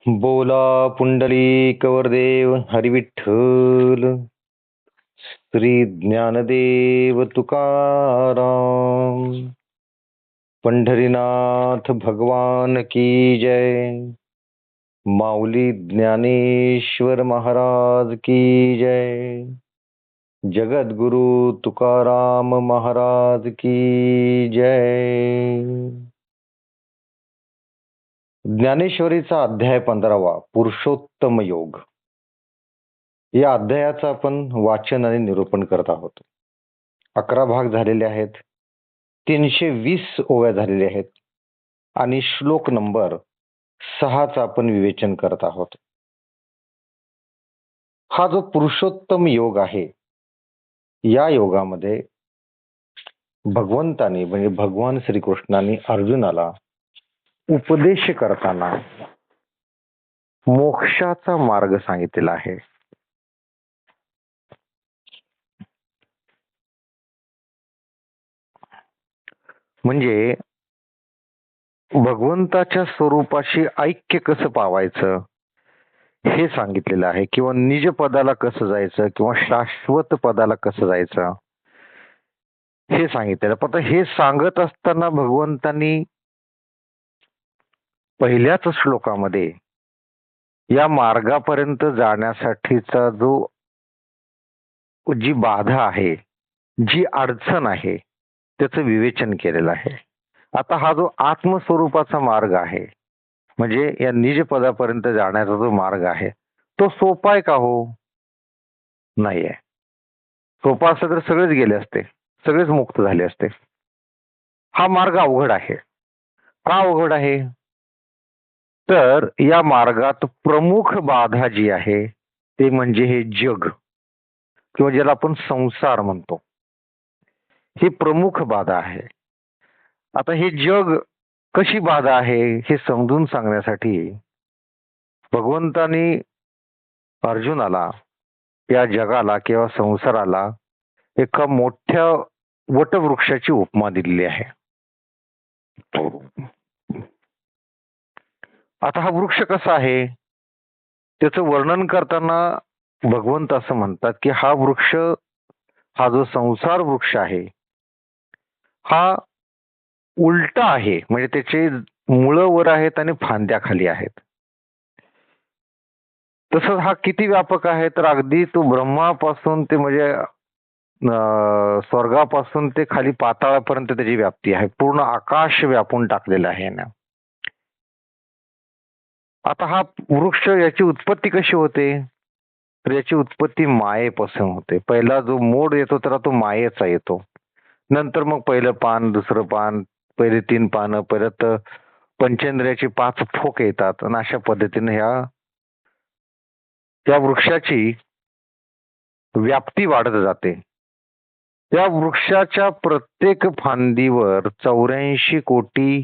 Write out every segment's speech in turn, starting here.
बोला पुंडलिक वरदेव हरिविठ्ठल. श्री ज्ञानदेव तुकाराम. पंढरीनाथ भगवान की जय. माऊली ज्ञानेश्वर महाराज की जय. जगद्गुरु तुकाराम महाराज की जय. ज्ञानेश्वरीचा अध्याय 15वा पुरुषोत्तम योग. या अध्यायाचं आपण वाचन आणि निरूपण करत आहोत. 11 भाग झालेले आहेत. 320 ओव्या झालेल्या आहेत आणि श्लोक नंबर 6चं आपण विवेचन करत आहोत. हा जो पुरुषोत्तम योग आहे, या योगामध्ये भगवंतानी म्हणजे भगवान श्रीकृष्णाने अर्जुनाला उपदेश करताना मोक्षाचा मार्ग सांगितलेला आहे. म्हणजे भगवंताच्या स्वरूपाशी ऐक्य कसं पावायचं हे सांगितलेलं आहे, किंवा निज पदाला कसं जायचं किंवा शाश्वत पदाला कसं जायचं हे सांगितलेलं. पण हे सांगत असताना भगवंतांनी पहिल्याच श्लोकामध्ये या मार्गापर्यंत जाण्यासाठीचा जी बाधा आहे, जी अडचण आहे, त्याचं विवेचन केलेलं आहे. आता हा जो आत्मस्वरूपाचा मार्ग आहे, म्हणजे या निज पदापर्यंत जाण्याचा जो मार्ग आहे, तो सोपा आहे का हो? नाहीये. सोपा असता तर सगळेच गेले असते, सगळेच मुक्त झाले असते. हा मार्ग अवघड आहे. का अवघड आहे? तर या मार्गात प्रमुख बाधा जी आहे ते म्हणजे हे जग, किंवा ज्याला आपण संसार म्हणतो, ही प्रमुख बाधा आहे. आता हे जग कशी बाधा आहे हे समजून सांगण्यासाठी भगवंतानी अर्जुनाला या जगाला किंवा संसाराला एका मोठ्या वटवृक्षाची उपमा दिलेली आहे. आता हा वृक्ष कसा आहे त्याचं वर्णन करताना भगवंत असं म्हणतात की हा वृक्ष, हा जो संसार वृक्ष आहे, हा उलटा आहे. म्हणजे त्याचे मुळं वर आहेत आणि फांद्या खाली आहेत. तसंच हा किती व्यापक आहे, तर अगदी तो ब्रह्मापासून ते म्हणजे स्वर्गापासून ते खाली पाताळापर्यंत त्याची व्याप्ती आहे. पूर्ण आकाश व्यापून टाकलेलं आहे ना. आता हा वृक्ष, याची उत्पत्ती कशी होते? तर याची उत्पत्ती मायेपासून होते. पहिला जो मोड येतो त्याला तो मायेचा येतो. नंतर मग पहिलं पान, दुसरं पान, पहिले 3 पानं, परत पंचेंद्रियाची 5 ठोक येतात आणि अशा पद्धतीने त्या वृक्षाची व्याप्ती वाढत जाते. त्या वृक्षाच्या प्रत्येक फांदीवर 84 कोटी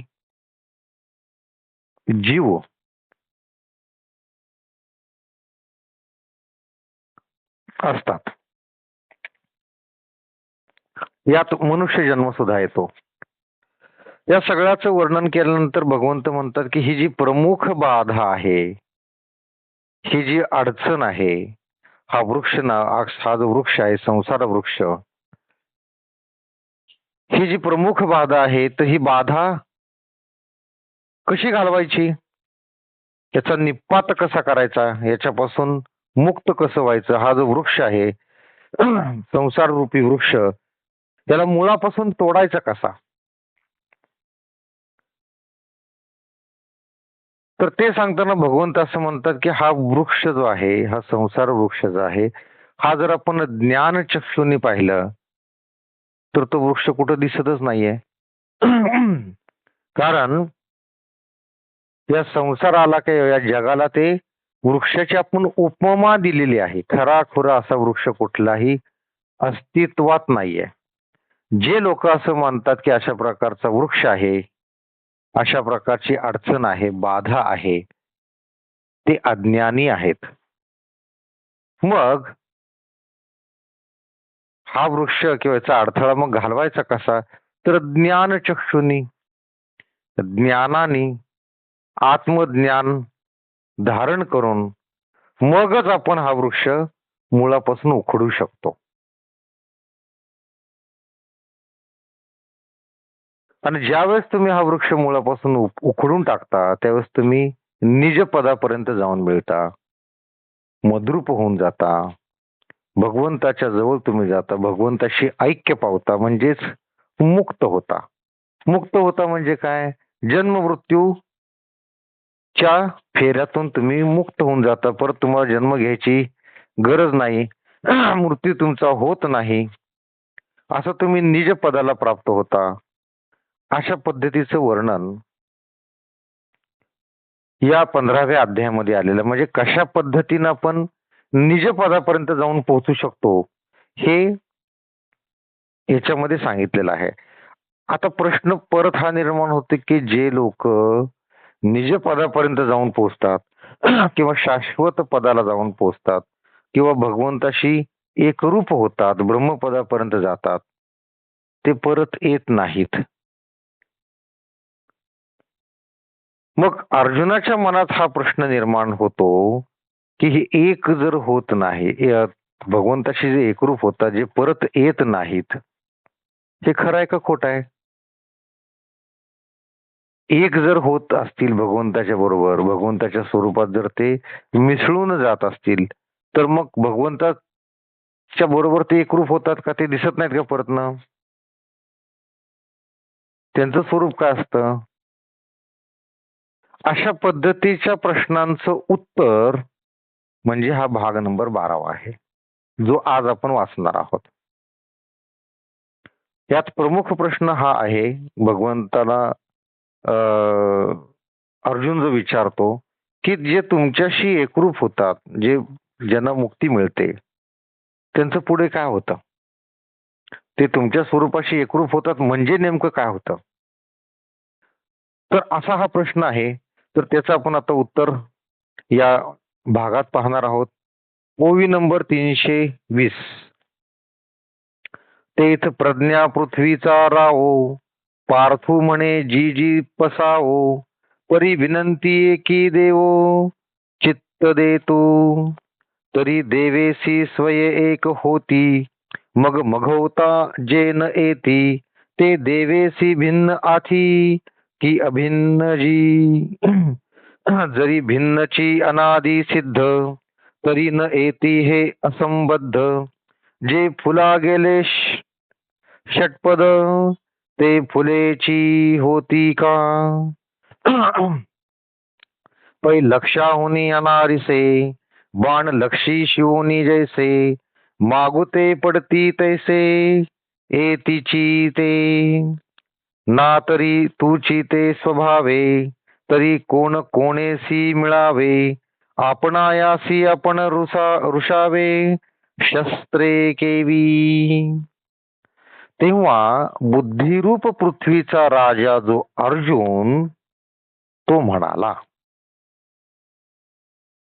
जीव असतात. यात मनुष्य जन्म सुद्धा येतो. या सगळ्याचं वर्णन केल्यानंतर भगवंत म्हणतात की ही जी प्रमुख बाधा आहे, ही जी अडचण आहे, हा जो वृक्ष आहे, संसार वृक्ष, ही जी प्रमुख बाधा आहे, तर ही बाधा कशी घालवायची, याचा निपात कसा करायचा, याच्यापासून मुक्त कसं व्हायचं, हा जो वृक्ष आहे संसार रूपी वृक्ष, त्याला मुळापासून तोडायचा कसा, तर ते सांगताना भगवंत असं म्हणतात की हा वृक्ष जो आहे, हा संसार वृक्ष जो आहे, हा जर आपण ज्ञान चक्षुनी पाहिलं तर तो वृक्ष कुठं दिसतच नाहीये. कारण या संसाराला किंवा या जगाला ते वृक्षाची आपण उपमा दिलेली आहे. खरा असा वृक्ष कुठलाही अस्तित्वात नाहीये. जे लोक असं मानतात की अशा प्रकारचा वृक्ष आहे, अशा प्रकारची अडचण आहे, बाधा आहे, ते अज्ञानी आहेत. मग हा वृक्ष किंवा याचा अडथळा मग घालवायचा कसा, तर ज्ञान चक्षुनी, ज्ञानाने, आत्मज्ञान धारण करून मगच आपण हा वृक्ष मुळापासून उखडू शकतो. आणि ज्यावेळेस तुम्ही हा वृक्ष मुळापासून उखडून टाकता, त्यावेळेस तुम्ही निज पदापर्यंत जाऊन मिळता, मद्रूप होऊन जाता, भगवंताच्या जवळ तुम्ही जाता, भगवंताशी ऐक्य पावता, म्हणजेच मुक्त होता. मुक्त होता म्हणजे काय? जन्म मृत्यूच्या फेऱ्यातून तुम्ही मुक्त होऊन जाता. परत तुम्हाला जन्म घ्यायची गरज नाही. मृत्यू तुमचा होत नाही. असं तुम्ही निज पदाला प्राप्त होता. अशा पद्धतीचं वर्णन या 15व्या अध्यायामध्ये आलेलं. म्हणजे कशा पद्धतीनं आपण निज पदापर्यंत जाऊन पोहोचू शकतो हे याच्यामध्ये सांगितलेलं आहे. आता प्रश्न परत हा निर्माण होतो की जे लोक निज पदापर्यंत जाऊन पोहोचतात किंवा शाश्वत पदाला जाऊन पोहोचतात किंवा भगवंताशी एकरूप होतात, ब्रह्मपदापर्यंत जातात, ते परत येत नाहीत. मग अर्जुनाच्या मनात हा प्रश्न निर्माण होतो की हे एक जर होत नाही, भगवंताशी जे एकरूप होतात, जे परत येत नाहीत, हे खरं आहे का खोटं आहे? एक जर होत असतील भगवंताच्या बरोबर, भगवंताच्या स्वरूपात जर ते मिसळून जात असतील, तर मग भगवंताच्या बरोबर ते एकरूप होतात का? ते दिसत नाहीत का परतनं? त्यांचं स्वरूप काय असतं? अशा पद्धतीच्या प्रश्नांचं उत्तर म्हणजे हा भाग नंबर 12 आहे, जो आज आपण वाचणार आहोत. यात प्रमुख प्रश्न हा आहे, भगवंताला अर्जुन जो विचारतो की जे तुमच्याशी एकरूप होतात, जे ज्यांना मुक्ती मिळते, त्यांचं पुढे काय होतं? ते तुमच्या स्वरूपाशी एकरूप होतात म्हणजे नेमकं काय होतं? तर असा हा प्रश्न आहे. तर त्याचं आपण आता उत्तर या भागात पाहणार आहोत. ओवी नंबर 320. तेथ प्रज्ञा पृथ्वीचा राहो, पार्थू म्हणे जी जी पसावो, परी विनंती एकी देवो, चित्त देतो तरी देवेसी स्वय एक होती, मग मघवता जे न येती, ते देवेसी भिन्न आथी की अभिन्न जी. जरी भिन्नची अनादि सिद्ध, तरी न येती हे असंबद्ध, जे फुला गेले षटपद, ते फुलेची होती का. पै लक्षाहुनी अनारिसे, बाण लक्षी शिवोनी जैसे, मागुते पडती तैसे एतीची ते, ना तरी तूची ते स्वभावे, तरी कोण कोणेसी मिळावे, आपणायासी आपण रुषावे, शस्त्रे केवी. तेव्हा बुद्धिरूप पृथ्वीचा राजा जो अर्जुन, तो म्हणाला.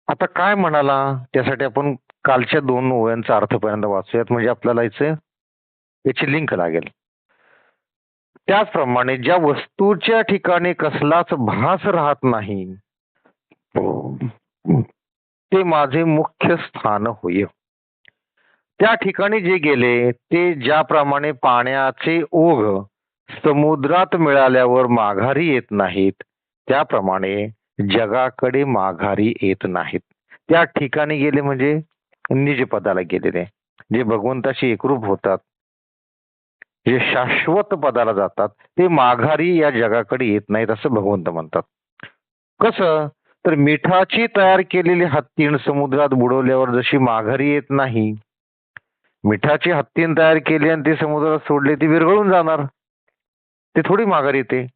आता काय म्हणाला त्यासाठी आपण कालच्या 2 ओव्यांचा अर्थ पहिल्यांदा वाचूयात, म्हणजे आपल्याला याची लिंक लागेल. त्याचप्रमाणे ज्या वस्तूच्या ठिकाणी कसलाच भास राहत नाही, ते माझे मुख्य स्थान होय. त्या ठिकाणी जे गेले ते ज्याप्रमाणे पाण्याचे ओघ समुद्रात मिळाल्यावर माघारी येत नाहीत, त्याप्रमाणे जगाकडे माघारी येत नाहीत. त्या ठिकाणी गेले म्हणजे निज पदाला गेलेले, जे भगवंताशी एकरूप होतात, जे शाश्वत पदाला जातात, ते माघारी या जगाकडे येत नाहीत असं भगवंत म्हणतात. कसं? तर मिठाची तयार केलेली हत्तीण समुद्रात बुडवल्यावर जशी माघारी येत नाही, मिठाची हत्तीण तयार केली आणि ती समुद्रात सोडली, ती विरघळून जाणार, ते थोडी माघारी येते.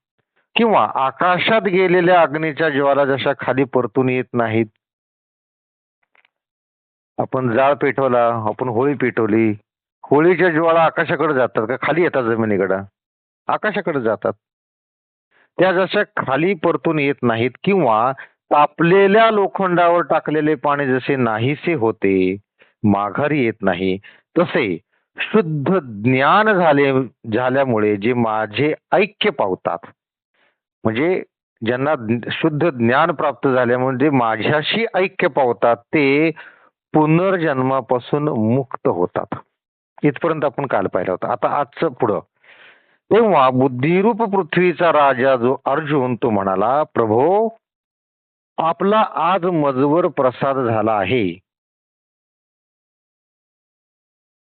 किंवा आकाशात गेलेल्या अग्नीच्या ज्वाला जशा खाली परतून येत नाहीत. आपण जाळ पेटवला, आपण होळी पेटवली, होळीच्या ज्वाला आकाशाकडे जातात का खाली येतात जमिनीकडे? आकाशाकडे जातात. त्या जशा खाली परतून येत नाहीत, किंवा तापलेल्या लोखंडावर टाकलेले पाणी जसे नाहीसे होते, माघारी येत नाही, तसे शुद्ध ज्ञान झाल्यामुळे जे माझे ऐक्य पावतात, म्हणजे ज्यांना शुद्ध ज्ञान प्राप्त झाल्यामुळे माझ्याशी ऐक्य पावतात ते पुनर्जन्मापासून मुक्त होतात. इथपर्यंत आपण काल पाहिलं होतं. आता आजचं पुढं. तेव्हा बुद्धिरूप पृथ्वीचा राजा जो अर्जुन तो म्हणाला, प्रभो आपला आज मजवर प्रसाद झाला आहे,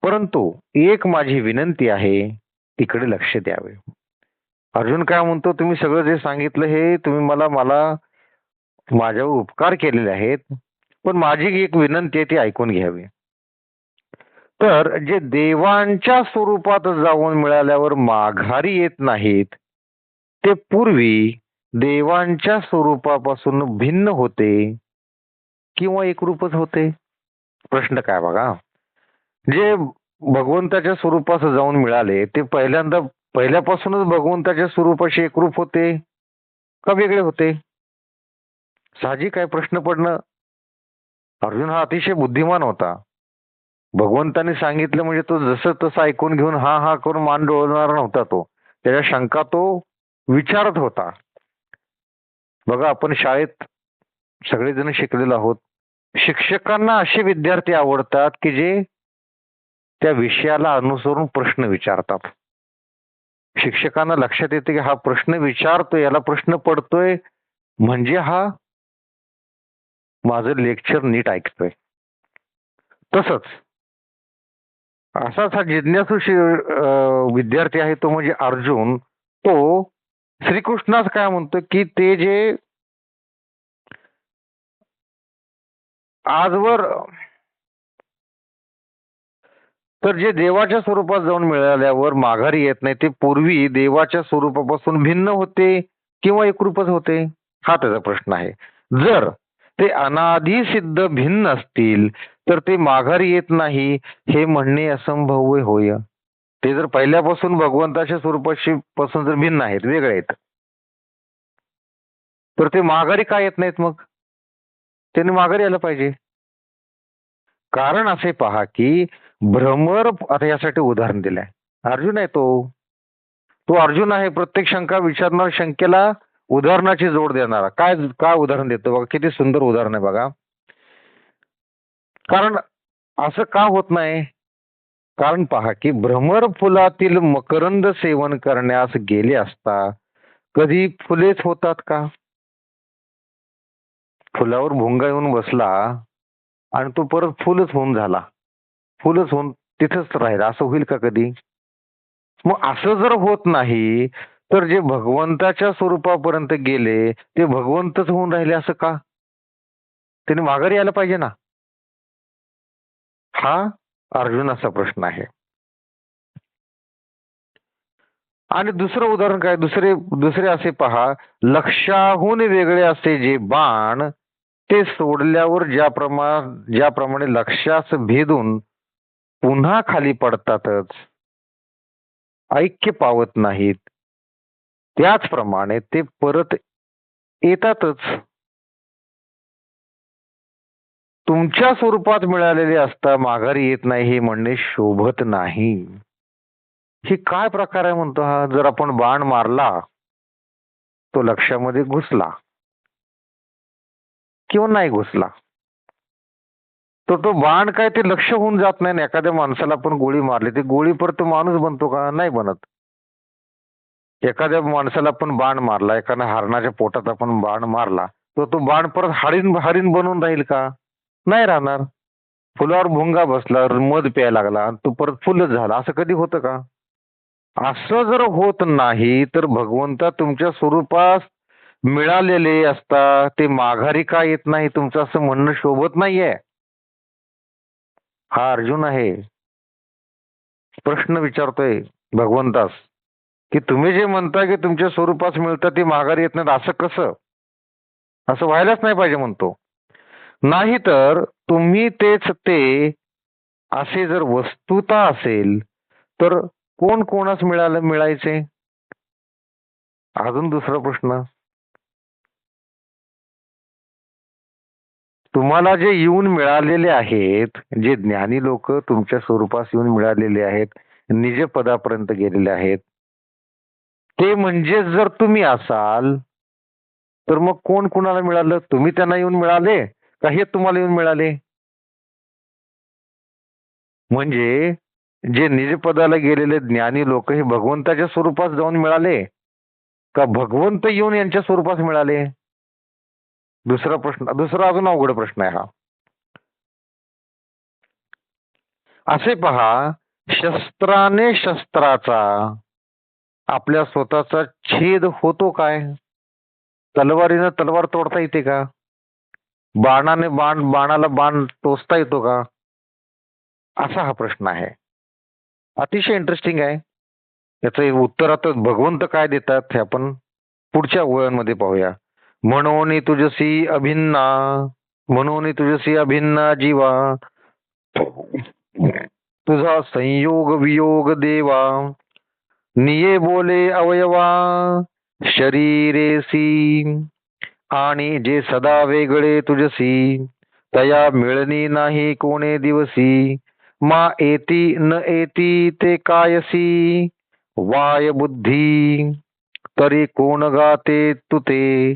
परंतु एक माझी विनंती आहे, तिकडे लक्ष द्यावे. अर्जुन काय म्हणतो, तुम्ही सगळं जे सांगितलं हे तुम्ही मला मला माझ्यावर उपकार केलेले आहेत, पण माझी एक विनंती आहे ती ऐकून घ्यावी. तर जे देवांच्या स्वरूपात जाऊन मिळाल्यावर माघारी येत नाहीत, ते पूर्वी देवांच्या स्वरूपापासून भिन्न होते किंवा एकरूपच होते. प्रश्न काय बघा, जे भगवंताच्या स्वरूपात जाऊन मिळाले ते पहिल्यापासूनच भगवंताच्या स्वरूपाशी एकरूप होते का वेगळे होते? साहजिक आहे प्रश्न पडणं. अर्जुन हा अतिशय बुद्धिमान होता. भगवंताने सांगितलं म्हणजे तो जसं तसं ऐकून घेऊन हा हा करून मान डोळणारा नव्हता तो. त्याच्या शंका तो विचारत होता. बघा आपण शाळेत सगळेजण शिकलेलो आहोत. शिक्षकांना असे विद्यार्थी आवडतात की जे त्या विषयाला अनुसरून प्रश्न विचारतात. शिक्षकांना लक्षात येते की हा प्रश्न विचारतोय, याला प्रश्न पडतोय म्हणजे हा माझं लेक्चर नीट ऐकतोय. तसंच असाच हा जिज्ञासू विद्यार्थी आहे तो म्हणजे अर्जुन. तो श्रीकृष्णाच काय म्हणतो की ते जे आजवर तर जे देवाच्या स्वरूपात जाऊन मिळाल्यावर माघारी येत नाही ते पूर्वी देवाच्या स्वरूपापासून भिन्न होते किंवा एकरूपच होते, हा त्याचा प्रश्न आहे. जर ते अनादी सिद्ध भिन्न असतील तर ते माघारी येत नाही हे म्हणणे असंभव होय. ते जर पहिल्यापासून भगवंताच्या स्वरूपाशी पासून जर भिन्न आहेत, वेगळे आहेत, तर ते माघारी का येत नाहीत? मग त्यांनी माघारी यायला पाहिजे. कारण असे पहा की भ्रमर, आता यासाठी उदाहरण दिलंय. अर्जुन आहे तो अर्जुन आहे. प्रत्येक शंका विचारणार, शंकेला उदाहरणाची जोड देणारा. काय उदाहरण देतो बघा, किती सुंदर उदाहरण आहे बघा. कारण असं का होत नाही? कारण पहा की भ्रमर फुलातील मकरंद सेवन करण्यास गेले असता कधी फुलेच होतात का? फुलावर भुंगा येऊन बसला आणि तो परत फुलच होऊन झाला, फुलच होऊन तिथंच राहिला, असं होईल का कधी? मग असं जर होत नाही तर जे भगवंताच्या स्वरूपापर्यंत गेले ते भगवंतच होऊन राहिले असं का? त्यांनी माघारी यायला पाहिजे ना. हा अर्जुनाचा प्रश्न आहे. आणि दुसरं उदाहरण काय? दुसरे असे पहा, लक्षाहून वेगळे असे जे बाण ते सोडल्यावर ज्याप्रमाणे लक्षास भेदून पुन्हा खाली पडतातच, ऐक्य पावत नाहीत, त्याचप्रमाणे ते परत येतातच. तुमच्या स्वरूपात मिळालेले असता माघारी येत नाही हे म्हणणे शोभत नाही. ही काय प्रकार आहे म्हणतो हा? जर आपण बाण मारला तो लक्षामध्ये घुसला किंवा नाही घुसला तर तो बाण काय ते लक्ष होऊन जात नाही ना. एखाद्या माणसाला आपण गोळी मारली ती गोळी परत माणूस बनतो का? नाही बनत. एखाद्या माणसाला आपण बाण मारला, एखाद्या हरणाच्या पोटात आपण बाण मारला तर तो बाण परत हरिण बनून राहील का? नाही राहणार. फुलावर भुंगा बसला, मध प्यायला लागला, तो परत फुलच झाला, असं कधी होतं का? असं जर होत नाही तर भगवंता तुमच्या स्वरूपात मिळालेले असता ते माघारी का येत नाही तुमचं असं म्हणणं शोभत नाहीये. हा अर्जुन आहे, प्रश्न विचारतोय भगवंतास की तुम्ही जे म्हणता की तुमच्या स्वरूपात मिळतं ते माघारी येत नाही, असं कसं? असं व्हायलाच नाही पाहिजे म्हणतो. नाही तर तुम्ही तेच ते असे जर वस्तुता असेल तर कोण कोणास मिळायचे? अजून दुसरा प्रश्न, तुम्हाला जे येऊन मिळालेले आहेत, जे ज्ञानी लोक तुमच्या स्वरूपास येऊन मिळालेले आहेत, निज पदापर्यंत गेलेले आहेत, ते म्हणजे जर तुम्ही असाल तर मग कोण कुणाला मिळालं? तुम्ही त्यांना येऊन मिळाले का हे तुम्हाला येऊन मिळाले? म्हणजे जे निजपदाला गेलेले ज्ञानी लोक हे भगवंताच्या स्वरूपात जाऊन मिळाले का भगवंत येऊन यांच्या स्वरूपात मिळाले? दुसरा अजून अवघड प्रश्न आहे हा. असे पहा, शस्त्राने शस्त्राचा आपल्या स्वतःचा छेद होतो काय? तलवारीनं तलवार तोडता येते का? बाणाने बाणाला बाण टोचता येतो का? असा हा प्रश्न आहे. अतिशय इंटरेस्टिंग आहे. याचं उत्तर आता भगवंत काय देतात हे आपण पुढच्या ओळींमध्ये पाहूया. म्हणून तुझसी अभिन्ना जीवा, तुझा संयोग वियोग देवा, निये बोले अवयवा शरीरेसी, आणि जे सदा वेगळे तुझसी, तया मिळणी नाही कोणे दिवसी, मा एती न एती ते कायसी, वाय बुद्धी तरी कोण गाते तुते,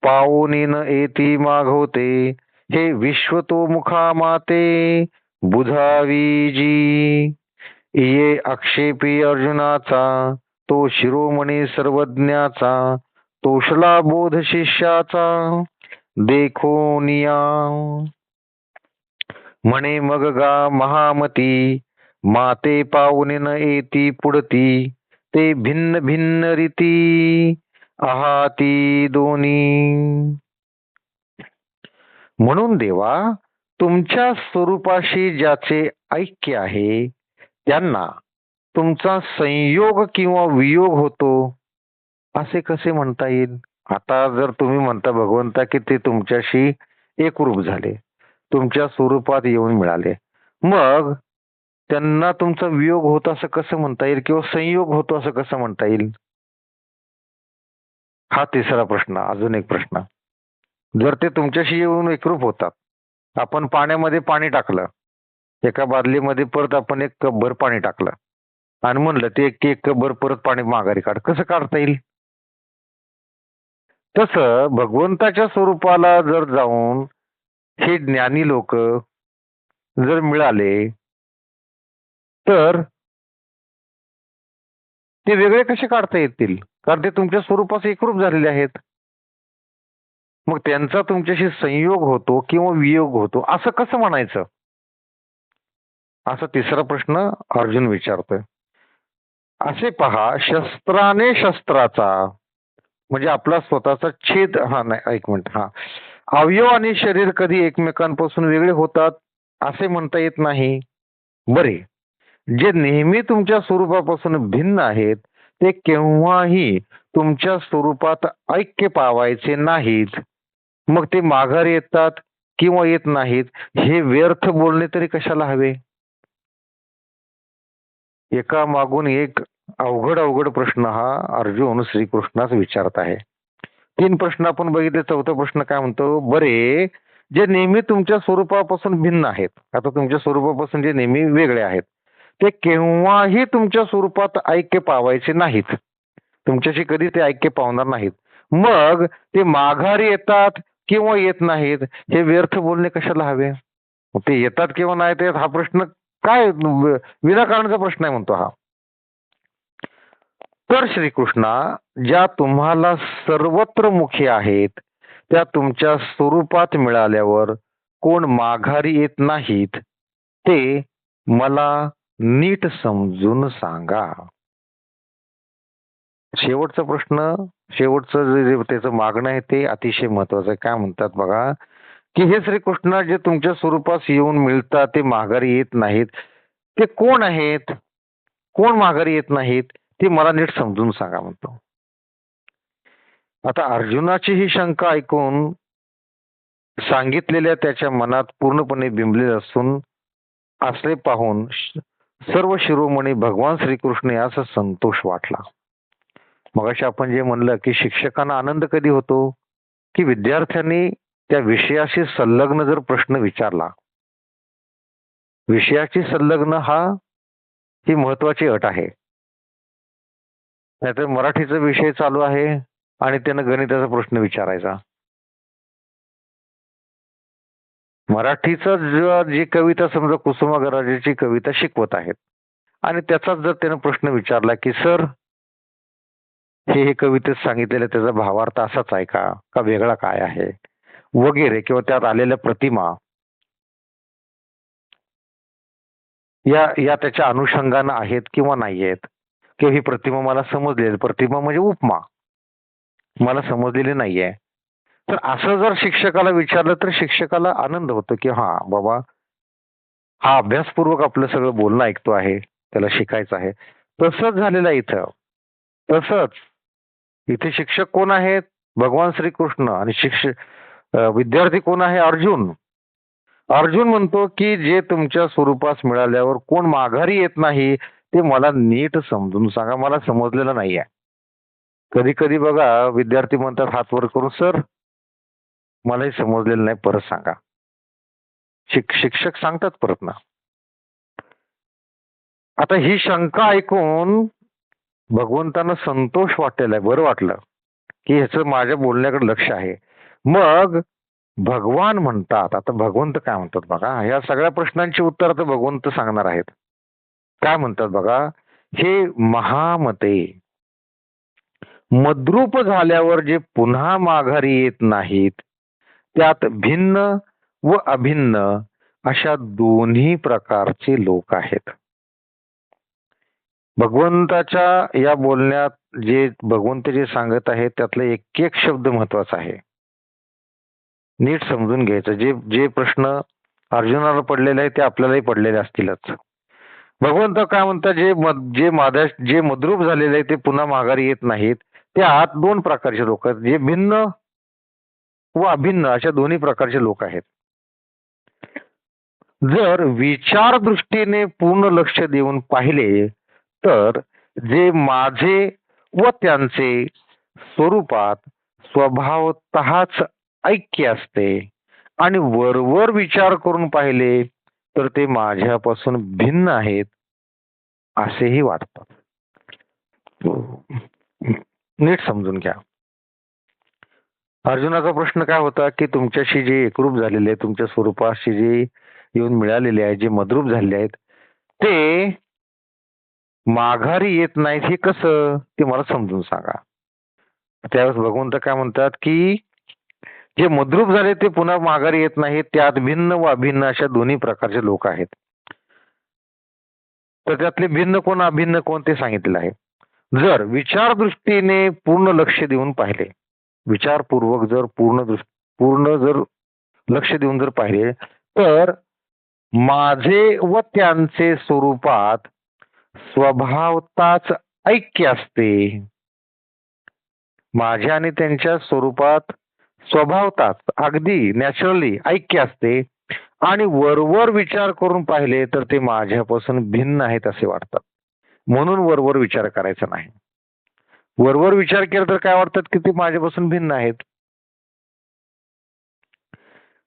पाऊनी न एती मागवते, हे विश्व तो मुखा माते बुधावी जी. ये आक्षेपी अर्जुनाचा, तो शिरोमणी सर्वज्ञाचा, तोषला बोध शिष्याचा देखोनिया. म्हणे मग गा महामती, माते पाऊने न येती पुढती, ते भिन्न भिन्न रीती आहाती दोन्ही. म्हणून देवा, तुमच्या स्वरूपाशी ज्याचे ऐक्य आहे त्यांना तुमचा संयोग किंवा वियोग होतो असे कसे म्हणता येईल? आता जर तुम्ही म्हणता भगवंता की ते तुमच्याशी एकरूप झाले, तुमच्या स्वरूपात येऊन मिळाले, मग त्यांना तुमचा वियोग होतो असं कसं म्हणता येईल किंवा संयोग होतो असं कसं म्हणता येईल? हा तिसरा प्रश्न. अजून एक प्रश्न, जर ते तुमच्याशी येऊन एकरूप होतात, आपण पाण्यामध्ये पाणी टाकलं, एका बादलीमध्ये परत आपण एक कपभर पाणी टाकलं आणि म्हणलं ते एक कपभर परत पाणी माघारी काढ, कसं काढता येईल? तसं भगवंताच्या स्वरूपाला जर जाऊन हे ज्ञानी लोक जर मिळाले तर ते वेगळे कसे काढता येतील? कारण ते तुमच्या स्वरूपास एकरूप झालेले आहेत. मग त्यांचा तुमच्याशी संयोग होतो किंवा वियोग होतो असं कसं म्हणायचं? असा तिसरा प्रश्न अर्जुन विचारतोय. असे पहा, शस्त्राने शस्त्राचा म्हणजे आपला स्वतःचा छेद, नाही, एक मिनिट, अवयव आणि शरीर कधी एकमेकांपासून वेगळे होतात असे म्हणता येत नाही. बरे, जे नेहमी तुमच्या स्वरूपापासून भिन्न आहेत ते केव्हाही तुमच्या स्वरूपात ऐक्य पावायचे नाहीत, मग ते माघारी येतात किंवा येत नाहीत हे व्यर्थ बोलणे तरी कशाला हवे? एका मागून एक अवघड प्रश्न हा अर्जुन श्रीकृष्णास विचारत आहे. 3 प्रश्न आपण बघितले. चौथा प्रश्न काय म्हणतो? बरे, जे नेहमी तुमच्या स्वरूपापासून भिन्न आहेत, आता तुमच्या स्वरूपापासून जे नेहमी वेगळे आहेत ते केव्हाही तुमच्या स्वरूपात ऐक्य पावायचे नाहीत, तुमच्याशी कधी ते ऐक्य पावणार नाहीत, मग ते माघारी येतात किंवा येत नाहीत हे व्यर्थ बोलणे कशाला हवे? ते येतात किंवा नाही येत हा प्रश्न काय विनाकारणचा प्रश्न आहे म्हणतो हा. तर श्रीकृष्णा, ज्या तुम्हाला सर्वत्र मुखी आहेत त्या तुमच्या स्वरूपात मिळाल्यावर कोण माघारी येत नाहीत ते मला नीट समजून सांगा. शेवटचा प्रश्न, शेवटचं जे त्याचं मागणं आहे ते अतिशय महत्वाचं आहे. काय म्हणतात बघा, की हे श्रीकृष्ण, जे तुमच्या स्वरूपास येऊन मिळतात ते माघारी येत नाहीत, ते कोण आहेत? कोण माघारी येत नाहीत ते मला नीट समजून सांगा म्हणतो. आता अर्जुनाची ही शंका ऐकून सांगितलेल्या त्याच्या मनात पूर्णपणे बिंबलेले असून असले पाहून सर्व शिरोमणी भगवान श्रीकृष्ण याचा संतोष वाटला. मगाशी आपण जे म्हणलं की शिक्षकांना आनंद कधी होतो की विद्यार्थ्यांनी त्या विषयाशी संलग्न जर प्रश्न विचारला. विषयाची संलग्न ही महत्वाची अट आहे. नाहीतर मराठीचा विषय चालू आहे आणि त्यानं गणिताचा प्रश्न विचारायचा. मराठीचं जी कविता समजा कुसुमाग्रजाची कविता शिकवत आहेत आणि त्याचाच जर त्यानं प्रश्न विचारला की सर हे कवितेत सांगितलेलं त्याचा भावार्थ असाच आहे का वेगळा काय आहे वगैरे किंवा त्यात आलेल्या प्रतिमा या या त्याच्या अनुषंगानं आहेत किंवा नाही आहेत किंवा ही प्रतिमा मला समजलेली प्रतिमा म्हणजे उपमा मला समजलेली नाहीये. तर असं जर शिक्षकाला विचारलं तर शिक्षकाला आनंद होतो की हा बाबा हा अभ्यासपूर्वक आपलं सगळं बोलणं ऐकतो आहे त्याला शिकायचं आहे. तसंच झालेलं आहे इथं. तसंच इथे शिक्षक कोण आहेत भगवान श्रीकृष्ण आणि विद्यार्थी कोण आहे अर्जुन. अर्जुन म्हणतो की जे तुमच्या स्वरूपास मिळाल्यावर कोण माघारी येत नाही ते मला नीट समजून सांगा मला समजलेलं नाहीये. कधी कधी बघा विद्यार्थी म्हणतात हात वर करून सर मलाही समजलेलं नाही परत सांगा. शिक्षक सांगतात परत ना. आता ही शंका ऐकून भगवंतांना संतोष वाटलेला आहे बरं वाटलं की ह्याचं माझ्या बोलण्याकडे लक्ष आहे. मग भगवान म्हणतात आता भगवंत काय म्हणतात बघा या सगळ्या प्रश्नांची उत्तर आता भगवंत सांगणार आहेत. काय म्हणतात बघा हे महामते मद्रूप झाल्यावर जे पुन्हा माघारी येत नाहीत त्यात भिन्न व अभिन्न अशा दोन्ही प्रकारचे लोक आहेत. भगवंताच्या या बोलण्यात जे भगवंत जे सांगत आहेत त्यातला एक एक शब्द महत्वाचा आहे. नीट समजून घ्यायचं जे जे प्रश्न अर्जुनाला पडलेले आहेत ते आपल्यालाही पडलेले असतीलच. भगवंत काय म्हणतात जे मद्रूप झालेले आहे ते पुन्हा माघारी येत नाहीत त्यात दोन प्रकारचे लोक आहेत जे भिन्न व अभिन्न अशा दोन्ही प्रकारचे लोक आहेत. जर विचार दृष्टीने पूर्ण लक्ष देऊन पाहिले तर जे माझे व त्यांचे स्वरूपात स्वभावतःच ऐक्य असते आणि वरवर विचार करून पाहिले तर ते माझ्यापासून भिन्न आहेत असेही वाटतात. नीट समजून घ्या. अर्जुनाचा प्रश्न काय होता की तुमच्याशी जे एकरूप झालेले तुमच्या स्वरूपाशी जे येऊन मिळालेले आहेत जे मद्रूप झालेले आहेत ते माघारी येत नाहीत हे कसं ते मला समजून सांगा. त्यावेळेस भगवंत काय म्हणतात की जे मद्रूप झाले ते पुन्हा माघारी येत नाहीत त्यात भिन्न व अभिन्न अशा दोन्ही प्रकारचे लोक आहेत. तर त्यातले भिन्न कोण अभिन्न कोण ते सांगितलेलं आहे. जर विचार दृष्टीने पूर्ण लक्ष देऊन पाहिले विचारपूर्वक जर पूर्ण जर लक्ष देऊन जर पाहिले तर माझे व त्यांचे स्वरूपात स्वभावताच ऐक्य असते. माझ्या आणि त्यांच्या स्वरूपात स्वभावताच अगदी नॅचरली ऐक्य असते आणि वरवर विचार करून पाहिले तर ते माझ्यापासून भिन्न आहेत असे वाटतात. म्हणून वरवर विचार करायचा नाही. वरवर विचार केला तर काय वाटतात की ते माझ्यापासून भिन्न आहेत.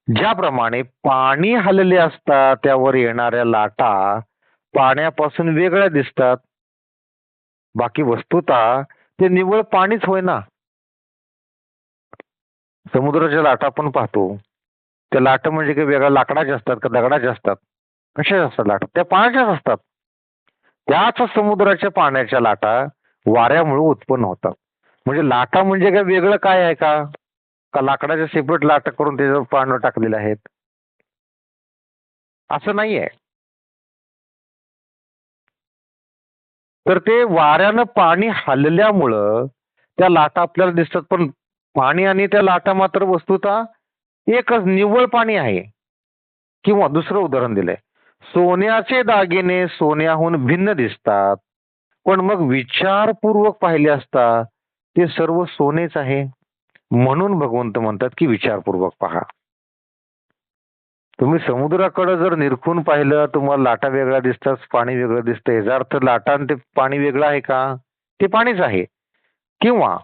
ज्याप्रमाणे पाणी हलले असता त्यावर येणाऱ्या लाटा पाण्यापासून वेगळ्या दिसतात बाकी वस्तुतः ते निव्वळ पाणीच होय ना. समुद्राच्या लाटा आपण पाहतो त्या लाटा म्हणजे काही वेगळ्या लाकडाच्या असतात का दगडाच्या असतात कशाच्या असतात लाटा त्या पाण्याच्याच असतात. त्याच समुद्राच्या पाण्याच्या लाटा वाऱ्यामुळे उत्पन्न होतात. म्हणजे लाटा म्हणजे काय वेगळं काय आहे का लाकडाच्या सेपरेट लाटा करून त्याच्यावर पाण्यावर टाकलेले आहेत असं नाहीये. तर ते वाऱ्यानं पाणी हलल्यामुळं त्या लाटा आपल्याला दिसतात पण पाणी आणि त्या लाटा मात्र वस्तुतः एकच निव्वळ पाणी आहे. किंवा दुसरं उदाहरण दिलंय सोन्याचे दागिने सोन्याहून भिन्न दिसतात पण मग विचारपूर्वक पाहिले असता ते सर्व सोनेच आहे. म्हणून भगवंत म्हणतात की विचारपूर्वक पहा. तुम्ही समुद्राकडे जर निरखून पाहिलं तुम्हाला लाटा वेगळ्या दिसतात पाणी वेगळं दिसतं याचा अर्थ लाटा आणि ते पाणी वेगळं आहे का ते पाणीच आहे. किंवा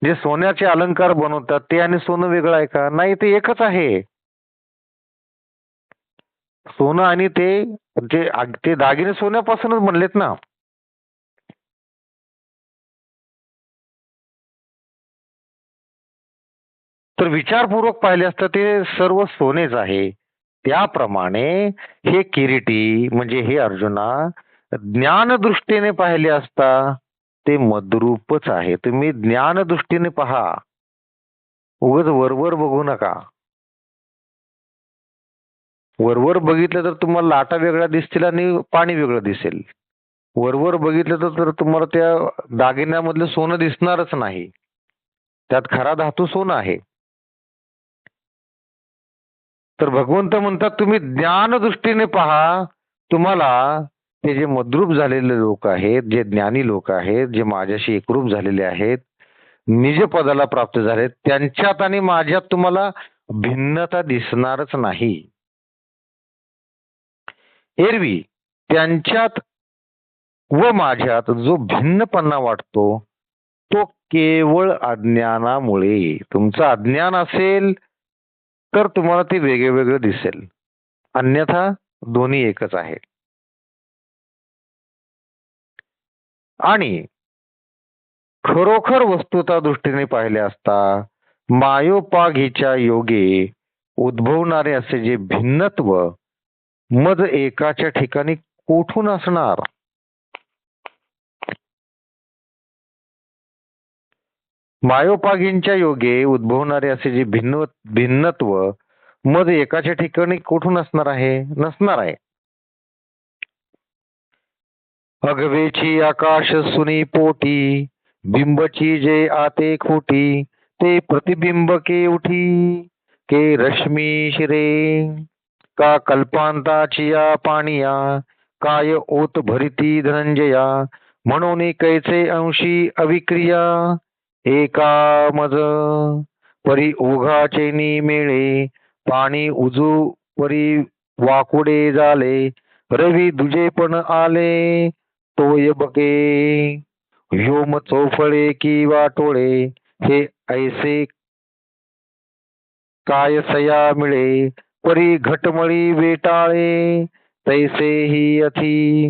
जे सोन्याचे अलंकार बनवतात ते आणि सोनं वेगळं आहे का नाही ते एकच आहे. सोनं आणि ते दागिने सोन्यापासूनच बनलेत ना. तर विचारपूर्वक पाहिले असता ते सर्व सोनेच आहे. त्याप्रमाणे हे किरीटी म्हणजे हे अर्जुना ज्ञानदृष्टीने पाहिले असता ते मद्रूपच आहे. तुम्ही ज्ञानदृष्टीने पहा, उगाच वरवर बघू नका. वरवर बघितलं तर तुम्हाला लाटा वेगळ्या दिसतील आणि पाणी वेगळं दिसेल. वरवर बघितलं तर तुम्हाला त्या दागिन्यामधलं सोनं दिसणारच नाही. त्यात खरा धातू सोनं आहे. तर भगवंत म्हणतात तुम्ही ज्ञानदृष्टीने पहा, तुम्हाला ते जे मद्रूप झालेले लोक आहेत, जे ज्ञानी लोक आहेत, जे माझ्याशी एकरूप झालेले आहेत, निज पदाला प्राप्त झालेत, त्यांच्यात आणि माझ्यात तुम्हाला भिन्नता दिसणारच नाही. एरवी त्यांच्यात व माझ्यात जो भिन्नपणा वाटतो तो केवळ अज्ञानामुळे. तुमचं अज्ञान असेल तर तुम्हाला ते वेगळे वेगळं दिसेल, अन्यथा दोन्ही एकच आहे. आणि खरोखर वस्तुता दृष्टीने पाहिले असता मायोपाघीच्या योगे उद्भवणारे असे जे भिन्नत्व मज एकाच्या ठिकाणी कोठून असणार. मायोपागींच्या योगे उद्भवणारे असे जे भिन्नत्व मज एकाच्या ठिकाणी कोठून असणार आहे, नसणार आहे. अगवेची आकाश सुनी पोटी बिंबची जे आते खोटी ते प्रतिबिंब के उठी के रश्मी शिरे का कल्पांताची या पाणिया काय ओत भरिती धनंजया म्हणून कैचे अंशी अविक्रिया एका मज परी ओघाचे मेळे पाणी उजू परी वाकुडे झाले रवी दुजे पण आले तोय बके व्योम चौफळे की वाटोळे हे ऐसे काय सया मिळे परी घटमळी वेटाळे तैसे ही अथी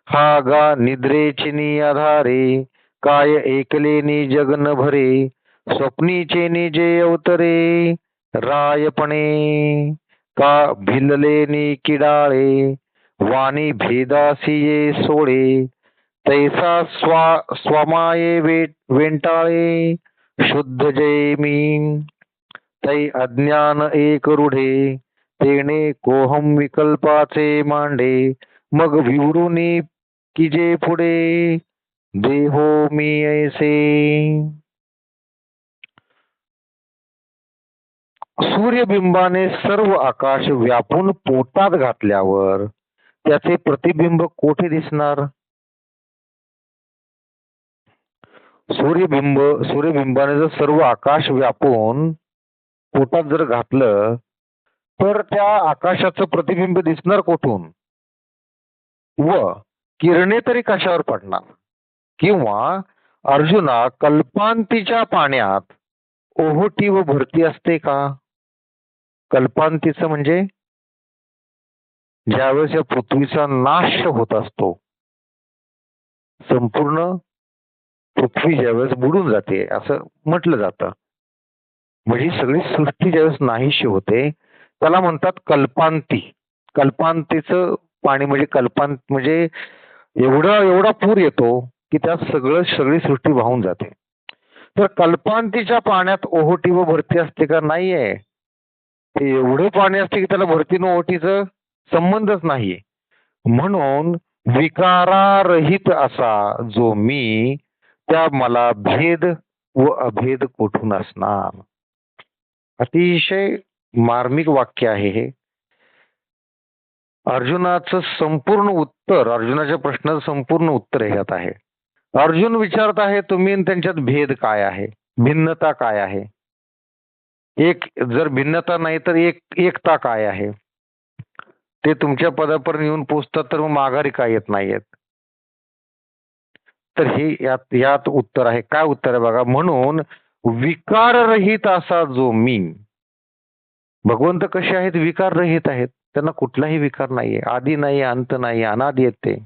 हा गा निद्रेचिनी आधारे काय एकलेनी जगन भरे स्वप्नीचे निजे अवतरे रायपणे का भिललेनी किडाळे वाणी भेदासिये सोडे तैसा स्वमाये वेंटाळे शुद्ध जय मी तै अज्ञान एक रूढे तेने कोहम विकल्पाचे मांडे मग विवरुनी किजे पुढे देहो मी ऐसे. सूर्यबिंबाने सर्व आकाश व्यापून पोटात घातल्यावर त्याचे प्रतिबिंब कोठे दिसणार. सूर्यबिंबाने जर सर्व आकाश व्यापून पोटात जर घातलं तर त्या आकाशाचं प्रतिबिंब दिसणार कोठून व किरणे तरी कशावर पडणार. किंवा अर्जुना कल्पांतीच्या पाण्यात ओहोटी व भरती असते का. कल्पांतीचं म्हणजे ज्यावेळेस या पृथ्वीचा नाश होत असतो, संपूर्ण पृथ्वी ज्यावेळेस बुडून जाते असं म्हटलं जातं, म्हणजे सगळी सृष्टी ज्यावेळेस नाहीशी होते त्याला म्हणतात कल्पांती. कल्पांतीचं पाणी म्हणजे म्हणजे एवढा पूर येतो की त्यात सगळी सृष्टी वाहून जाते. तर कल्पांतीच्या पाण्यात ओहोटी व भरती असते का. नाहीये. ते एवढे पाणी असते की त्याला भरती न ओहोटीचं संबंधच नाहीये. म्हणून विकारारहित असा जो मी त्या मला भेद व अभेद कोठून असणार. अतिशय मार्मिक वाक्य आहे हे. अर्जुनाचं संपूर्ण उत्तर, अर्जुनाच्या प्रश्नाचं संपूर्ण उत्तर ह्यात आहे. अर्जुन विचारत आहे तुम्ही त्यांच्यात भेद काय आहे, भिन्नता काय आहे. एक जर भिन्नता नाही तर एकता काय आहे. ते तुमच्या पदापर्यंत येऊन पोचतात तर मग माघारी काय येत नाहीयेत. तर हे यात उत्तर आहे. काय उत्तर आहे बघा. म्हणून विकाररहित असा जो मी. भगवंत कसे आहेत, विकार रहित आहेत. त्यांना कुठलाही विकार नाहीये, आदी नाही, अंत नाही, अनादी आहेत. ते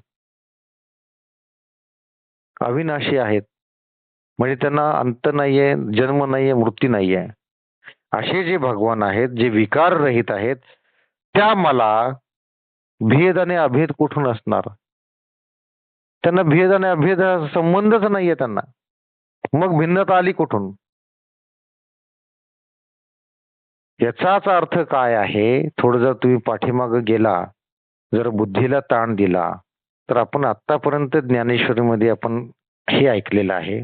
अविनाशी आहेत, म्हणजे त्यांना अंत नाहीये, जन्म नाहीये, मृत्यू नाहीये. असे जे भगवान आहेत, जे विकार रहित आहेत, त्या मला भेद आणि अभेद कुठून असणार? त्यांना भेद आणि अभेद संबंधच नाहीये त्यांना. मग भिन्नता आली कुठून? याचाच अर्थ काय आहे? थोडं जर तुम्ही पाठीमागे गेला, जर बुद्धीला ताण दिला, तर आपण आतापर्यंत ज्ञानेश्वरीमध्ये आपण हे ऐकलेलं आहे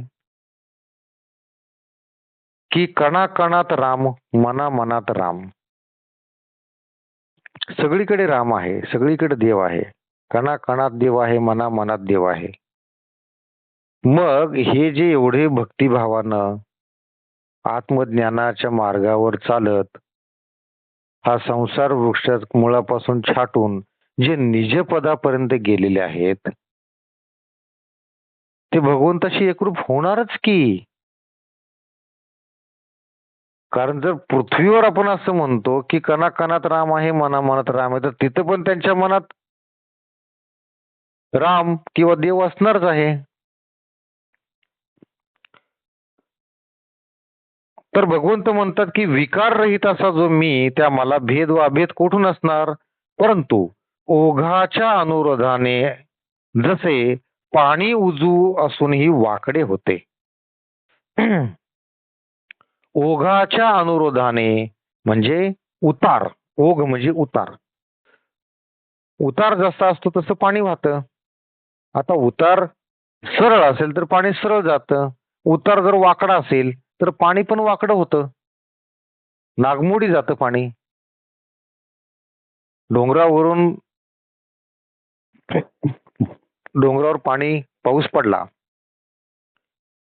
की कणाकणात राम, मनामनात राम. सगळीकडे राम आहे, सगळीकडे देव आहे. कणाकणात देव आहे, मनामनात देव आहे. मग हे जे एवढे भक्तिभावानं आत्मज्ञानाच्या मार्गावर चालत हा संसार वृक्षात मुळापासून छाटून जे निजपदापर्यंत गेलेले आहेत, ते भगवंताशी एकरूप होणारच की. कारण जर पृथ्वीवर आपण असं म्हणतो की कणाकणात राम आहे, मनामनात राम आहे, तर तिथं पण त्यांच्या मनात राम किंवा देव असणारच आहे. तर भगवंत म्हणतात की विकाररहित असा जो मी, त्या मला भेद व अभेद कुठून असणार? परंतु ओघाच्या अनुरोधाने जसे पाणी उजू असूनही वाकडे होते. ओघाच्या अनुरोधाने म्हणजे उतार. ओघ म्हणजे उतार. उतार जसा असतो तसं पाणी वाहतं. आता उतार सरळ असेल तर पाणी सरळ जातं. उतार जर वाकडा असेल तर पाणी पण वाकडं होतं. नागमोडी जातं पाणी. डोंगरावरून डोंगरावर पाणी पाऊस पडला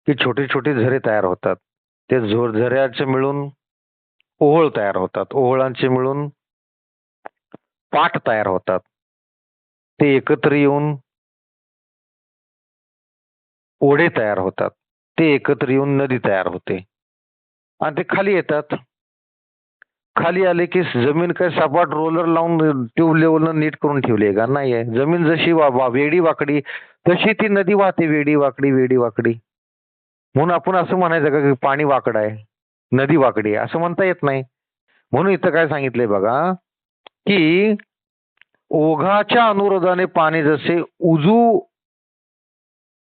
की छोटे छोटे झरे तयार होतात. ते झऱ्याचे मिळून ओहोळ तयार होतात. ओहोळांचे मिळून पाट तयार होतात. ते एकत्र येऊन ओढे तयार होतात. ते एकत्र येऊन नदी तयार होते आणि ते खाली येतात. खाली आले की जमीन काय सपाट रोलर लावून ट्यूब लेवलनं नीट करून ठेवली आहे का? नाहीये. जमीन जशी वेडी वाकडी तशी ती नदी वाहते, वेडी वाकडी वेडी वाकडी. म्हणून आपण असं म्हणायचं का की पाणी वाकडं आहे, नदी वाकडी आहे, असं म्हणता येत नाही. म्हणून इथं काय सांगितलंय बघा की ओघाच्या अनुरोधाने पाणी जसे उजू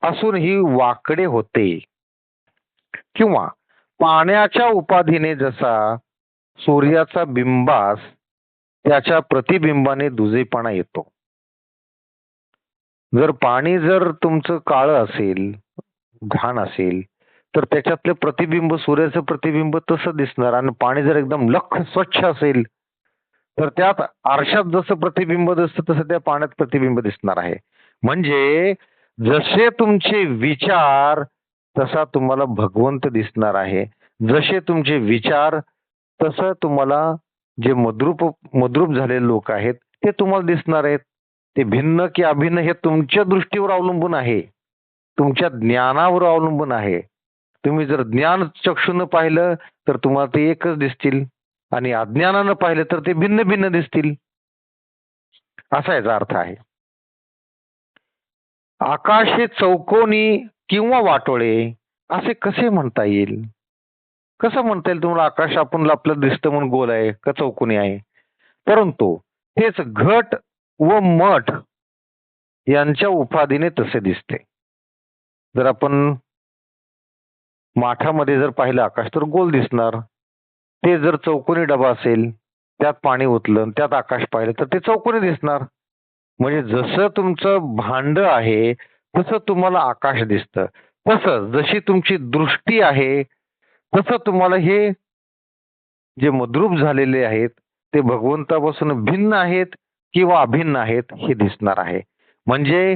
असूनही वाकडे होते, किंवा पाण्याच्या उपाधीने जसा सूर्याचा बिंबास त्याच्या प्रतिबिंबाने दुजेपणा येतो. जर पाणी जर तुमचं काळं असेल, घाण असेल, तर त्याच्यातले प्रतिबिंब, सूर्याचं प्रतिबिंब तसं दिसणार. आणि पाणी जर एकदम लख्ख स्वच्छ असेल तर त्यात आरशात जसं प्रतिबिंब दिसतं तसं त्या पाण्यात प्रतिबिंब दिसणार आहे. म्हणजे जसे तुमचे विचार तसा तुम्हाला भगवंत दिसणार आहे. जसे तुमचे विचार तसं तुम्हाला जे मद्रूप झालेले लोक आहेत ते तुम्हाला दिसणार आहेत. ते भिन्न की अभिन्न हे तुमच्या दृष्टीवर अवलंबून आहे, तुमच्या ज्ञानावर अवलंबून आहे. तुम्ही जर ज्ञान चक्षुनं पाहिलं तर तुम्हाला ते एकच दिसतील, आणि अज्ञानानं पाहिलं तर ते भिन्न भिन्न दिसतील, असा याचा अर्थ आहे. आकाश हे चौकोनी किंवा वाटोळे असे कसे म्हणता येईल? कसं म्हणता येईल तुम्हाला आकाश आपण आपलं दिसतं म्हणून गोल आहे का चौकोनी आहे? परंतु तेच घट व मठ यांच्या उपाधीने तसे दिसते. जर आपण माठामध्ये जर पाहिलं आकाश तर गोल दिसणार. ते जर चौकोनी डबा असेल, त्यात पाणी ओतलं, त्यात आकाश पाहिलं तर ते चौकोनी दिसणार. म्हणजे जसं तुमचं भांड आहे तसं तुम्हाला आकाश दिसतं. तसंच जशी तुमची दृष्टी आहे तसं तुम्हाला हे जे मद्रूप झालेले आहेत ते भगवंतापासून भिन्न आहेत किंवा अभिन्न आहेत हे दिसणार आहे. म्हणजे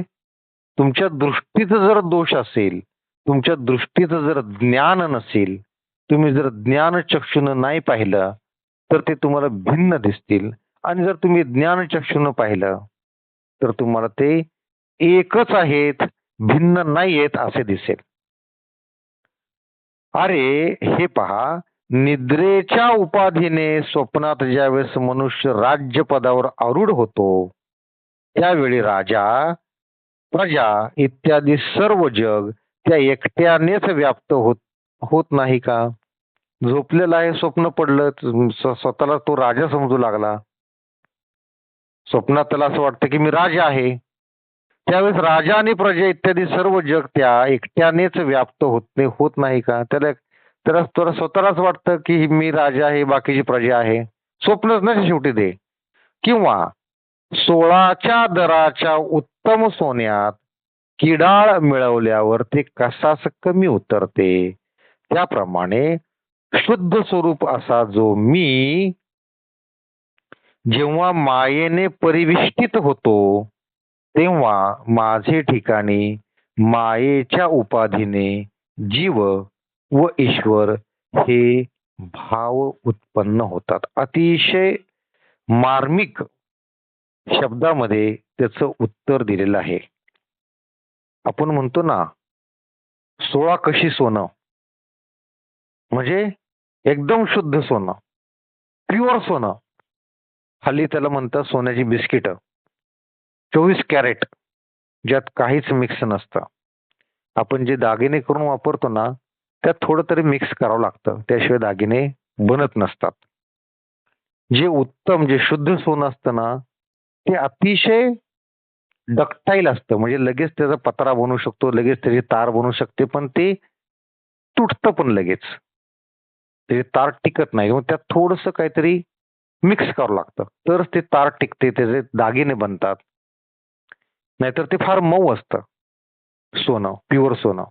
तुमच्या दृष्टीचा जर दोष असेल, तुमच्या दृष्टीचं जर ज्ञान नसेल, तुम्ही जर ज्ञान चक्षुनं नाही पाहिलं तर ते तुम्हाला भिन्न दिसतील. आणि जर तुम्ही ज्ञान चक्षुनं पाहिलं तर तुम्हाला ते एकच आहेत, भिन्न नाहीयेत असे दिसेल. अरे हे पहा, निद्रेच्या उपाधीने स्वप्नात ज्यावेळेस मनुष्य राज्यपदावर आरूढ होतो त्यावेळी राजा, प्रजा इत्यादी सर्व जग त्या एकट्यानेच व्याप्त होत होत नाही का? झोपलेला आहे, स्वप्न पडलं, स्वतःला तो राजा समजू लागला. स्वप्नात त्याला असं वाटतं की मी राजा आहे. त्यावेळेस राजा आणि प्रजा इत्यादी सर्व जग त्या एकट्यानेच व्याप्त होत नाही का? त्याला त्याला त्याला स्वतःलाच वाटतं की मी राजा आहे, बाकीची प्रजा आहे. स्वप्नच ना शेवटी ते. किंवा 16च्या दराच्या उत्तम सोन्यात किडाळ मिळवल्यावर ते कसास कमी उतरते. त्याप्रमाणे शुद्ध स्वरूप असा जो मी जेव्हा मायेने परिविष्टित होतो तेव्हा माझे ठिकाणी मायेच्या उपाधीने जीव व ईश्वर हे भाव उत्पन्न होतात. अतिशय मार्मिक शब्दामध्ये त्याचं उत्तर दिलेलं आहे. आपण म्हणतो ना 16 कशी सोनं, म्हणजे एकदम शुद्ध सोनं, प्युअर सोनं. हल्ली त्याला म्हणतात सोन्याची बिस्किट, 24 कॅरेट, ज्यात काहीच मिक्स नसतं. आपण जे दागिने करून वापरतो ना त्यात थोडं तरी मिक्स करावं लागतं, त्याशिवाय दागिने बनत नसतात. जे उत्तम जे शुद्ध सोनं असतं ना ते अतिशय डक्टाईल असतं, म्हणजे लगेच त्याचा पत्रा बनू शकतो, लगेच त्याची तार बनू शकते, पण ते तुटतं पण लगेच. ते तार टिकत नाही. मग त्यात थोडंसं काहीतरी मिक्स करावं लागतं, तर ते तार टिकते, त्याचे दागिने बनतात. नाहीतर ते फार मऊ असतं सोनं, प्युअर सोनं.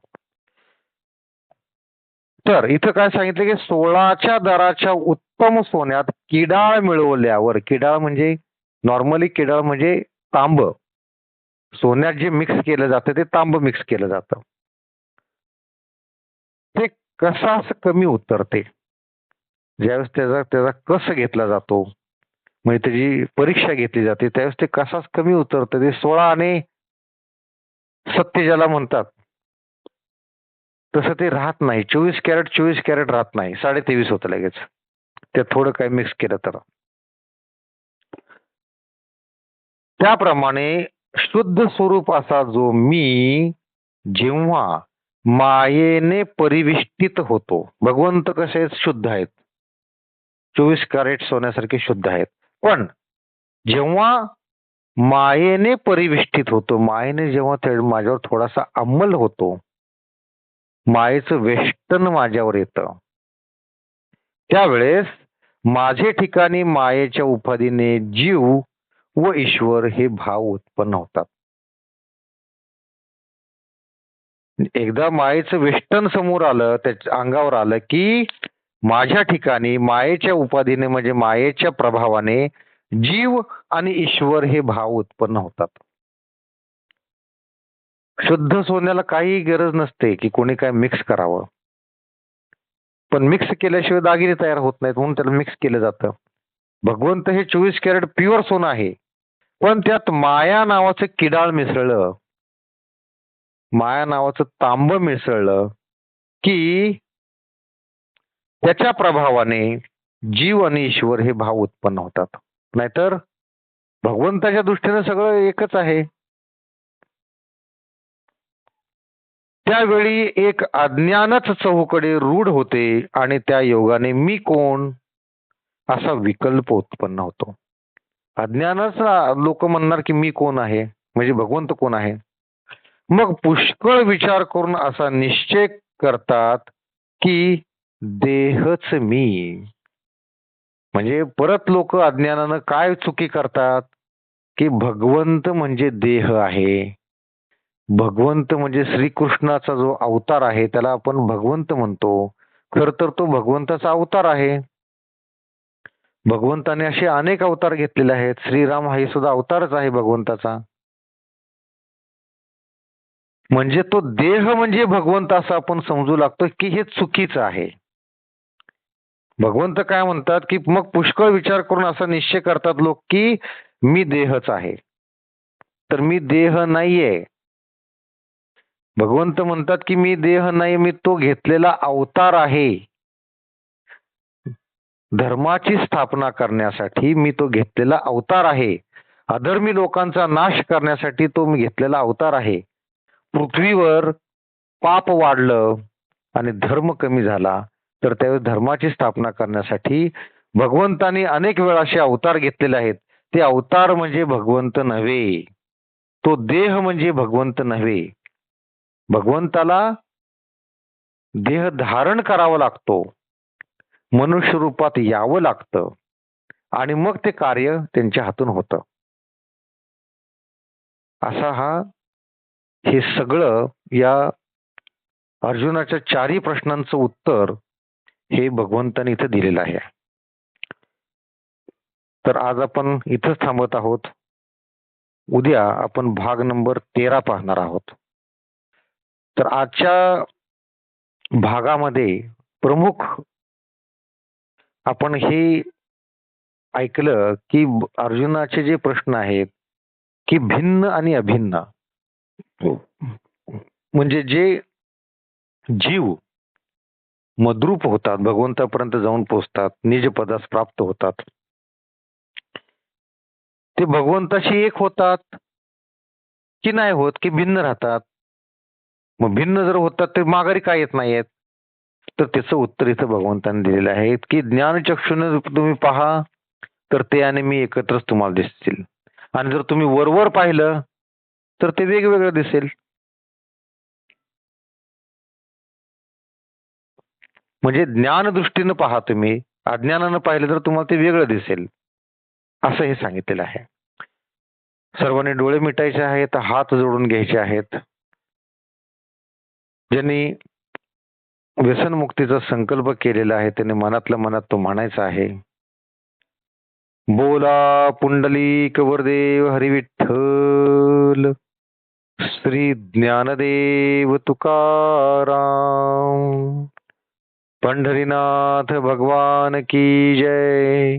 तर इथं काय सांगितलं की 16च्या दराच्या उत्तम सोन्यात किडाळ मिळवल्यावर, किडाळ म्हणजे नॉर्मली किडाळ म्हणजे तांब, सोन्यात जे मिक्स केलं जातं ते तांब मिक्स केलं जातं. ते कसास कमी उतरते. ज्यावेळेस त्याचा त्याचा कस घेतला जातो, म्हणजे त्याची परीक्षा घेतली जाते, त्यावेळेस ते कसास कमी उतरतं. ते 16 आणि सत्य ज्याला म्हणतात तसं ते राहत नाही. 24 कॅरेट राहत नाही, 23.5 होतं लगेच. त्यात थोडं काही मिक्स केलं तर. त्याप्रमाणे शुद्ध स्वरूप असा जो मी जेव्हा मायेने परिविष्टित होतो, भगवंत कसे आहेत? शुद्ध आहेत, 24 कॅरेट सोन्यासारखे शुद्ध आहेत. पण जेव्हा मायेने परिविष्टित होतो, मायेने जेव्हा माझ्यावर थोडासा अंमल होतो, मायेचं वेष्टन माझ्यावर येतं, त्यावेळेस माझे ठिकाणी मायेच्या उपाधीने जीव व ईश्वर हे भाव उत्पन्न होतात. एकदा मायेचं वेष्टन समोर आलं, त्याच्या अंगावर आलं की माझ्या ठिकाणी मायेच्या उपाधीने म्हणजे मायेच्या प्रभावाने जीव आणि ईश्वर हे भाव उत्पन्न होतात. शुद्ध सोन्याला काही गरज नसते की कोणी काय मिक्स करावं, पण मिक्स केल्याशिवाय दागिने तयार होत नाहीत, म्हणून त्याला मिक्स केलं जातं. भगवंत हे 24 कॅरेट प्युअर सोनं आहे, पण त्यात माया नावाचं किडाळ मिसळलं, माया नावाचं तांब मिसळलं की त्याच्या प्रभावाने जीव आणि ईश्वर हे भाव उत्पन्न होतात. नाहीतर भगवंताच्या दृष्टीने सगळं एकच आहे. त्यावेळी एक अज्ञानच चहूकडे रूढ होते आणि त्या योगाने मी कोण असा विकल्प उत्पन्न होतो. अज्ञानच लोक म्हणणार की मी कोण आहे, म्हणजे भगवंत कोण आहे. मग पुष्कळ विचार करून असा निश्चय करतात की देहच मी. म्हणजे परत लोक अज्ञानानं काय चुकी करतात की भगवंत म्हणजे देह आहे, भगवंत म्हणजे श्रीकृष्णाचा जो अवतार आहे त्याला आपण भगवंत म्हणतो. खर तर तो भगवंताचा अवतार आहे. भगवंताने असे अनेक अवतार घेतलेले आहेत. श्रीराम हा सुद्धा अवतारच आहे भगवंताचा. म्हणजे तो देह म्हणजे भगवंत असं आपण समजू लागतो की हे चुकीचं आहे. भगवंत काय म्हणतात की मग पुष्कळ विचार करून असा निश्चय करतात लोक की मी देहच आहे. तर मी देह नाहीये. भगवंत म्हणतात की मी देह नाही, मी तो घेतलेला अवतार आहे. धर्माची स्थापना करण्यासाठी मी तो घेतलेला अवतार आहे. अधर्मी लोकांचा नाश करण्यासाठी तो मी घेतलेला अवतार आहे. पृथ्वीवर पाप वाढलं आणि धर्म कमी झाला तर त्यावेळेस धर्माची स्थापना करण्यासाठी भगवंतांनी अनेक वेळा असे अवतार घेतलेले आहेत. ते अवतार म्हणजे भगवंत नव्हे, तो देह म्हणजे भगवंत नव्हे. भगवंताला देह धारण करावा लागतो, मनुष्य रूपात यावं लागतं आणि मग ते कार्य त्यांच्या हातून होतं. असा हे सगळं या अर्जुनाच्या चारही प्रश्नांचं उत्तर हे भगवंताने इथं दिलेलं आहे. तर आज आपण इथंच थांबत आहोत. उद्या आपण भाग नंबर 13 पाहणार आहोत. तर आजच्या भागामध्ये प्रमुख आपण हे ऐकलं की अर्जुनाचे जे प्रश्न आहेत की भिन्न आणि अभिन्न, म्हणजे जे जीव मद्रूप होतात, भगवंतापर्यंत जाऊन पोहोचतात, निज पदास प्राप्त होतात, ते भगवंताशी एक होतात की नाही होत, की भिन्न राहतात. मग भिन्न जर होतात ते माघारी काय येत नाहीयेत. तर त्याचं उत्तर इथं भगवंतांनी दिलेलं आहे की ज्ञानचक्षुने तुम्ही पहा तर ते आणि मी एकत्रच तुम्हाला दिसतील, आणि जर तुम्ही वरवर पाहिलं तर ते वेगवेगळं दिसेल. म्हणजे ज्ञान दृष्टीनं पहा तुम्ही, अज्ञानानं पाहिलं तर तुम्हाला ते वेगळं दिसेल, असं हे सांगितलेलं आहे. सर्वांनी डोळे मिटायचे आहेत, हात जोडून घ्यायचे आहेत. ज्यांनी व्यसनमुक्तीचा संकल्प केलेला आहे त्याने मनातल्या मनात तो म्हणायचा आहे, बोला पुंडलिक वरदेव हरी विठ्ठल, श्री ज्ञानदेव तुकाराम, पंढरीनाथ भगवान की जय,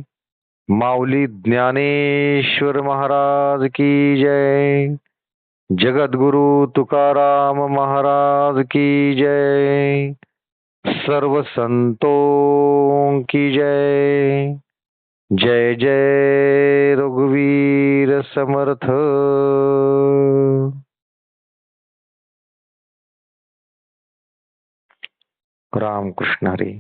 माऊली ज्ञानेश्वर महाराज की जय, जगद्गुरु तुकाराम महाराज की जय, सर्व संतों की जय. जय जय रघुवीर समर्थ. राम कृष्ण हरी.